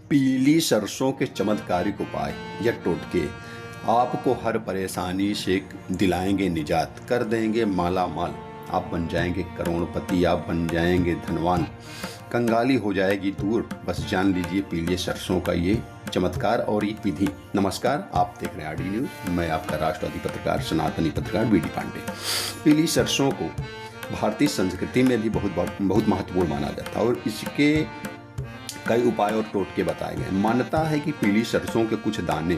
पीली सरसों के चमत्कारिक उपाय या टोटके आपको हर परेशानी से दिलाएंगे निजात, कर देंगे माला माल। आप बन जाएंगे करोड़पति, आप बन जाएंगे धनवान, कंगाली हो जाएगी दूर। बस जान लीजिए पीली सरसों का ये चमत्कार और ये विधि। नमस्कार, आप देख रहे हैं आरडी न्यूज। मैं आपका राष्ट्रवादी पत्रकार, सनातनी पत्रकार बीडी पांडे। पीली सरसों को भारतीय संस्कृति में भी बहुत महत्वपूर्ण माना जाता है और इसके कई उपाय और टोटके बताए गए। मान्यता है कि पीली सरसों के कुछ दाने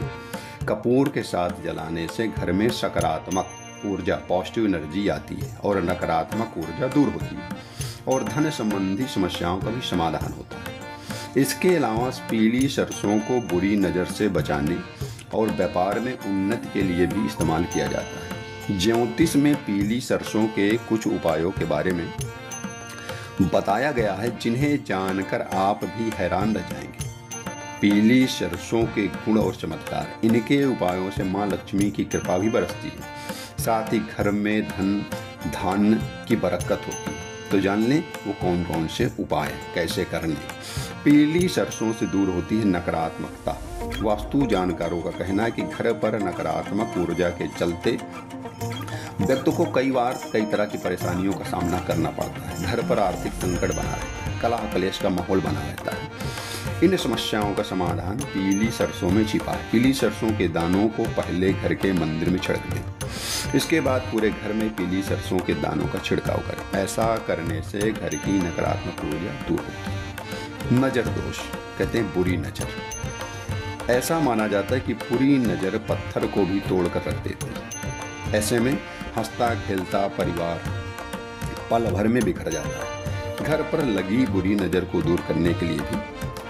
कपूर के साथ जलाने से घर में सकारात्मक ऊर्जा, पॉजिटिव एनर्जी आती है और नकारात्मक ऊर्जा दूर होती है और धन संबंधी समस्याओं का भी समाधान होता है। इसके अलावा पीली सरसों को बुरी नज़र से बचाने और व्यापार में उन्नति के लिए भी इस्तेमाल किया जाता है। ज्योतिष में पीली सरसों के कुछ उपायों के बारे में बताया गया है जिन्हें जानकर आप भी हैरान रह जाएंगे। पीली सरसों के गुण और चमत्कार। इनके उपायों से माँ लक्ष्मी की कृपा भी बरसती है, साथ ही घर में धन की बरकत होती है। तो जान लें वो कौन कौन से उपाय कैसे करने। पीली सरसों से दूर होती है नकारात्मकता। वास्तु जानकारों का कहना है कि घर पर नकारात्मक ऊर्जा के चलते व्यक्ति को कई बार कई तरह की परेशानियों का सामना करना पड़ता है। घर पर आर्थिक संकट बना रहता है, कलह कलेश का माहौल बना रहता है। इन समस्याओं का समाधान पीली सरसों में छिपा है। पीली सरसों के दानों को पहले घर के मंदिर में छिड़क दें, इसके बाद पूरे घर में पीली सरसों के दानों का छिड़काव करें। ऐसा करने से घर की नकारात्मक ऊर्जा दूर होती है। नजर दोष, कहते हैं बुरी नजर। ऐसा माना जाता है कि बुरी नजर पत्थर को भी तोड़कर रख देती है। ऐसे में हंसता खेलता परिवार पल भर में बिखर जाता है। घर पर लगी बुरी नज़र को दूर करने के लिए भी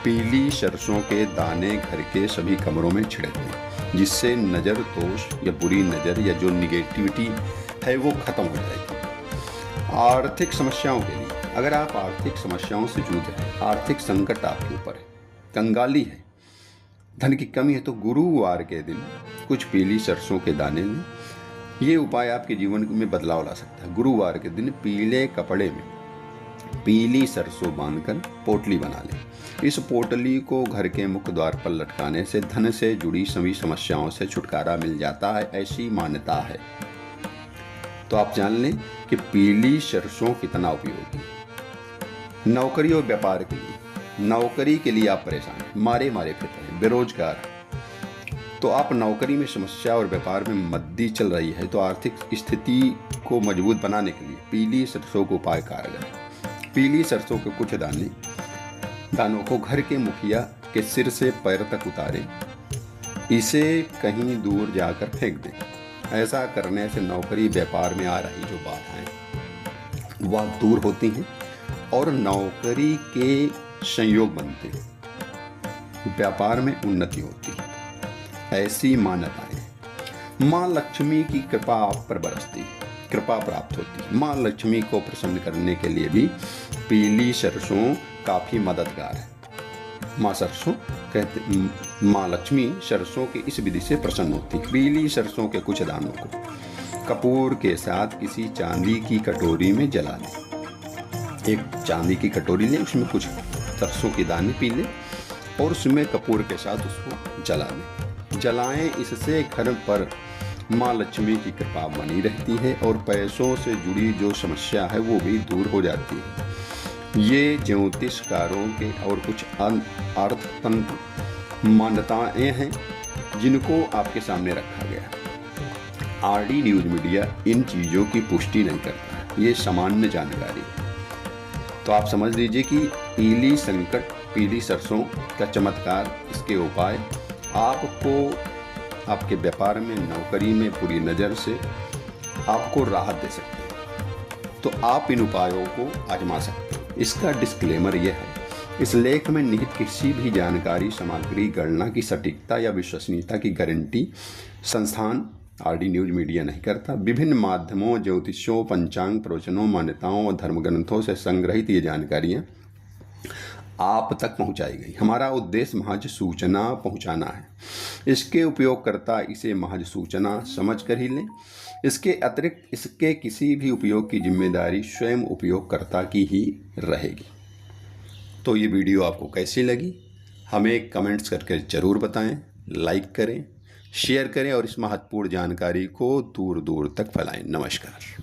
पीली सरसों के दाने घर के सभी कमरों में छिड़क दें, जिससे नज़र दोष या बुरी नज़र या जो निगेटिविटी है वो खत्म हो जाएगी। आर्थिक समस्याओं के लिए, अगर आप आर्थिक समस्याओं से जूझ रहे हैं, आर्थिक संकट आपके ऊपर है, कंगाली है, धन की कमी है, तो गुरुवार के दिन कुछ पीली सरसों के दाने लें। ये उपाय आपके जीवन में बदलाव ला सकता है। गुरुवार के दिन पीले कपड़े में पीली सरसों बांधकर पोटली बना लें। इस पोटली को घर के मुख्य द्वार पर लटकाने से धन से जुड़ी सभी समस्याओं से छुटकारा मिल जाता है, ऐसी मान्यता है। तो आप जान लें कि पीली सरसों कितना उपयोगी है। नौकरी और व्यापार के लिए, नौकरी के लिए आप परेशान हैं, मारे फिर रहे हैं, बेरोजगार, तो आप नौकरी में समस्या और व्यापार में मंदी चल रही है, तो आर्थिक स्थिति को मजबूत बनाने के लिए पीली सरसों को उपाय कारगर है। पीली सरसों के कुछ दानों को घर के मुखिया के सिर से पैर तक उतारें, इसे कहीं दूर जाकर फेंक दें। ऐसा करने से नौकरी व्यापार में आ रही जो बाधाएं वह दूर होती हैं और नौकरी के संयोग बनते हैं, व्यापार में उन्नति होती है, ऐसी मान्यताएं। माँ लक्ष्मी की कृपा आप पर बरसती है, कृपा प्राप्त होती है। माँ लक्ष्मी को प्रसन्न करने के लिए भी पीली सरसों काफी मददगार है। माँ लक्ष्मी सरसों की इस विधि से प्रसन्न होती है। पीली सरसों के कुछ दानों को कपूर के साथ किसी चांदी की कटोरी में जला लें। एक चांदी की कटोरी लें, उसमें कुछ सरसों के दाने पी लें और उसमें कपूर के साथ उसको जला लें। जलाएं, इससे घर पर माँ लक्ष्मी की कृपा बनी रहती है और पैसों से जुड़ी जो समस्या है वो भी दूर हो जाती है। ये ज्योतिषकारों के और कुछ अर्थतंत्र मान्यताएं हैं जिनको आपके सामने रखा गया। आरडी न्यूज मीडिया इन चीज़ों की पुष्टि नहीं करता है, ये सामान्य जानकारी है। तो आप समझ लीजिए कि पीली संकट, पीली सरसों का चमत्कार, इसके उपाय आपको आपके व्यापार में, नौकरी में बुरी नज़र से आपको राहत दे सकते हैं। तो आप इन उपायों को आजमा सकते हैं। इसका डिस्क्लेमर यह है, इस लेख में निहित किसी भी जानकारी, सामग्री, गणना की सटीकता या विश्वसनीयता की गारंटी संस्थान आरडी न्यूज मीडिया नहीं करता। विभिन्न माध्यमों, ज्योतिषों, पंचांग, प्रवचनों, मान्यताओं और धर्म ग्रंथों से संग्रहित ये जानकारियाँ आप तक पहुंचाई गई। हमारा उद्देश्य महज सूचना पहुंचाना है। इसके उपयोगकर्ता इसे महज सूचना समझ कर ही लें। इसके अतिरिक्त इसके किसी भी उपयोग की जिम्मेदारी स्वयं उपयोगकर्ता की ही रहेगी। तो ये वीडियो आपको कैसी लगी हमें कमेंट्स करके ज़रूर बताएं, लाइक करें, शेयर करें और इस महत्वपूर्ण जानकारी को दूर दूर तक फैलाएं। नमस्कार।